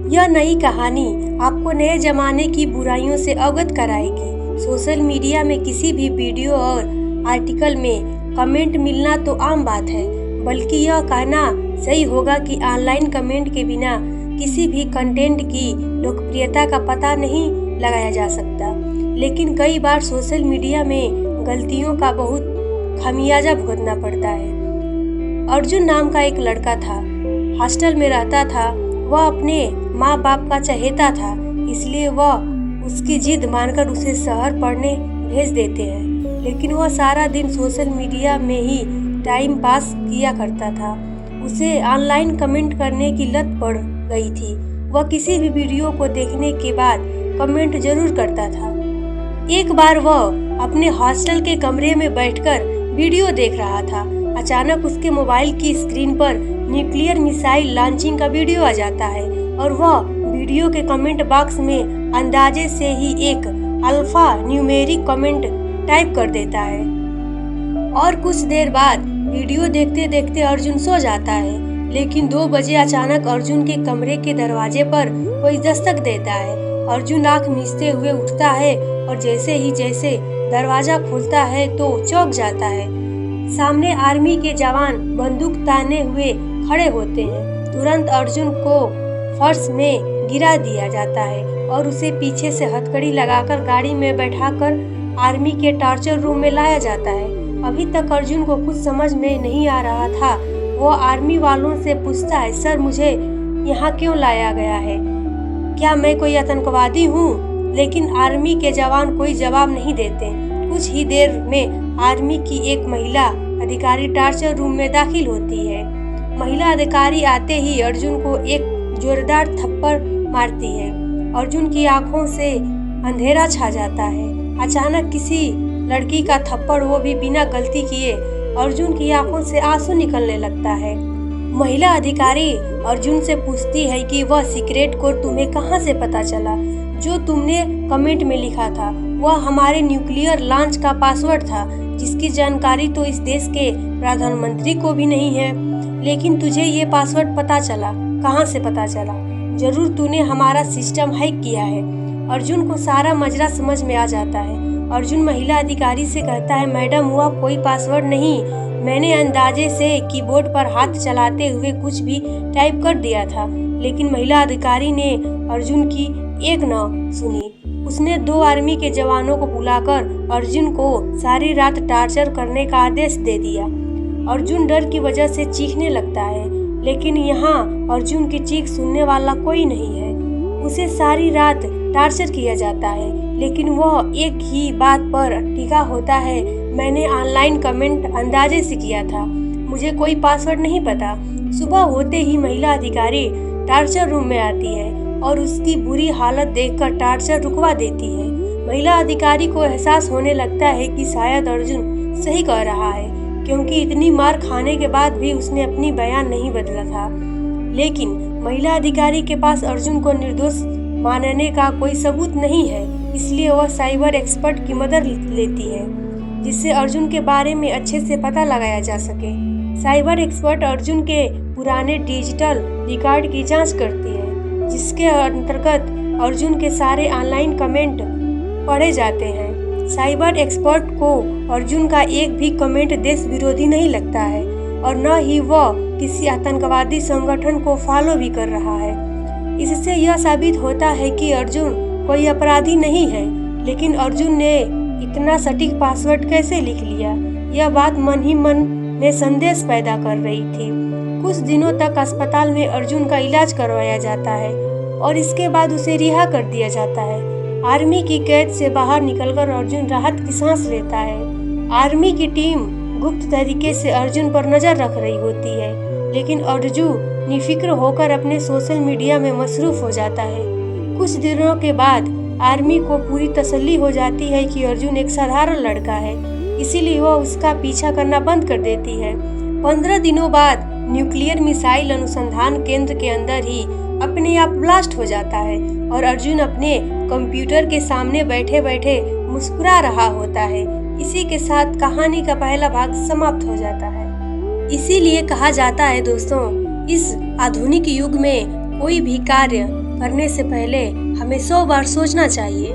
यह नई कहानी आपको नए जमाने की बुराइयों से अवगत कराएगी। सोशल मीडिया में किसी भी वीडियो और आर्टिकल में कमेंट मिलना तो आम बात है, बल्कि यह कहना सही होगा कि ऑनलाइन कमेंट के बिना किसी भी कंटेंट की लोकप्रियता का पता नहीं लगाया जा सकता। लेकिन कई बार सोशल मीडिया में गलतियों का बहुत खमियाजा भुगतना पड़ता है। अर्जुन नाम का एक लड़का था, हॉस्टल में रहता था। वह अपने माँ बाप का चहेता था, इसलिए वह उसकी जिद मानकर उसे शहर पढ़ने भेज देते हैं। लेकिन वह सारा दिन सोशल मीडिया में ही टाइम पास किया करता था। उसे ऑनलाइन कमेंट करने की लत पड़ गई थी। वह किसी भी वीडियो को देखने के बाद कमेंट जरूर करता था। एक बार वह अपने हॉस्टल के कमरे में बैठकर वीडियो देख रहा था। अचानक उसके मोबाइल की स्क्रीन पर न्यूक्लियर मिसाइल लॉन्चिंग का वीडियो आ जाता है और वह वीडियो के कमेंट बॉक्स में अंदाजे से ही एक अल्फा न्यूमेरिक कमेंट टाइप कर देता है और कुछ देर बाद वीडियो देखते देखते अर्जुन सो जाता है। लेकिन 2 बजे अचानक अर्जुन के कमरे के दरवाजे पर कोई दस्तक देता है। अर्जुन आंख मीचते हुए उठता है और जैसे दरवाजा खुलता है तो चौंक जाता है। सामने आर्मी के जवान बंदूक ताने हुए खड़े होते हैं। तुरंत अर्जुन को फर्श में गिरा दिया जाता है और उसे पीछे से हथकड़ी लगाकर गाड़ी में बैठाकर आर्मी के टॉर्चर रूम में लाया जाता है। अभी तक अर्जुन को कुछ समझ में नहीं आ रहा था। वो आर्मी वालों से पूछता है, सर मुझे यहाँ क्यों लाया गया है? क्या मैं कोई आतंकवादी हूँ? लेकिन आर्मी के जवान कोई जवाब नहीं देते। कुछ ही देर में आर्मी की एक महिला अधिकारी टॉर्चर रूम में दाखिल होती है। महिला अधिकारी आते ही अर्जुन को एक जोरदार थप्पड़ मारती है। अर्जुन की आंखों से अंधेरा छा जाता है। अचानक किसी लड़की का थप्पड़, वो भी बिना गलती किए। अर्जुन की आंखों से आंसू निकलने लगता है। महिला अधिकारी अर्जुन से पूछती है कि वह सीक्रेट कोड तुम्हें कहां से पता चला? जो तुमने कमेंट में लिखा था वह हमारे न्यूक्लियर लॉन्च का पासवर्ड था, जिसकी जानकारी तो इस देश के प्रधानमंत्री को भी नहीं है। लेकिन तुझे ये पासवर्ड पता चला, कहां से पता चला? जरूर तूने हमारा सिस्टम हैक किया है। अर्जुन को सारा मजरा समझ में आ जाता है। अर्जुन महिला अधिकारी से कहता है, मैडम वह कोई पासवर्ड नहीं, मैंने अंदाजे से कीबोर्ड पर हाथ चलाते हुए कुछ भी टाइप कर दिया था। लेकिन महिला अधिकारी ने अर्जुन की एक न सुनी। उसने 2 आर्मी के जवानों को बुलाकर अर्जुन को सारी रात टॉर्चर करने का आदेश दे दिया। अर्जुन डर की वजह से चीखने लगता है, लेकिन यहाँ अर्जुन की चीख सुनने वाला कोई नहीं है। उसे सारी रात टॉर्चर किया जाता है, लेकिन वह एक ही बात पर टिका होता है, मैंने ऑनलाइन कमेंट अंदाजे से किया था, मुझे कोई पासवर्ड नहीं पता। सुबह होते ही महिला अधिकारी टॉर्चर रूम में आती है और उसकी बुरी हालत देखकर टॉर्चर रुकवा देती है। महिला अधिकारी को एहसास होने लगता है कि शायद अर्जुन सही कह रहा है, क्योंकि इतनी मार खाने के बाद भी उसने अपनी बयान नहीं बदला था। लेकिन महिला अधिकारी के पास अर्जुन को निर्दोष मानने का कोई सबूत नहीं है, इसलिए वह साइबर एक्सपर्ट की मदद लेती है, जिससे अर्जुन के बारे में अच्छे से पता लगाया जा सके। साइबर एक्सपर्ट अर्जुन के पुराने डिजिटल रिकॉर्ड की जांच करती है, जिसके अंतर्गत अर्जुन के सारे ऑनलाइन कमेंट पढ़े जाते हैं। साइबर एक्सपर्ट को अर्जुन का एक भी कमेंट देश विरोधी नहीं लगता है और न ही वह किसी आतंकवादी संगठन को फॉलो भी कर रहा है। इससे यह साबित होता है कि अर्जुन कोई अपराधी नहीं है। लेकिन अर्जुन ने इतना सटीक पासवर्ड कैसे लिख लिया? यह बात मन ही मन में संदेश पैदा कर रही थी। कुछ दिनों तक अस्पताल में अर्जुन का इलाज करवाया जाता है और इसके बाद उसे रिहा कर दिया जाता है। आर्मी की कैद से बाहर निकलकर अर्जुन राहत की सांस लेता है। आर्मी की टीम गुप्त तरीके से अर्जुन पर नजर रख रही होती है, लेकिन अर्जुन निफिक्र होकर अपने सोशल मीडिया में मसरूफ हो जाता है। कुछ दिनों के बाद आर्मी को पूरी तसल्ली हो जाती है कि अर्जुन एक साधारण लड़का है, इसीलिए वह उसका पीछा करना बंद कर देती है। 15 दिनों बाद न्यूक्लियर मिसाइल अनुसंधान केंद्र के अंदर ही अपने आप ब्लास्ट हो जाता है और अर्जुन अपने कंप्यूटर के सामने बैठे बैठे मुस्कुरा रहा होता है। इसी के साथ कहानी का पहला भाग समाप्त हो जाता है। इसीलिए कहा जाता है दोस्तों, इस आधुनिक युग में कोई भी कार्य करने से पहले हमें 100 बार सोचना चाहिए।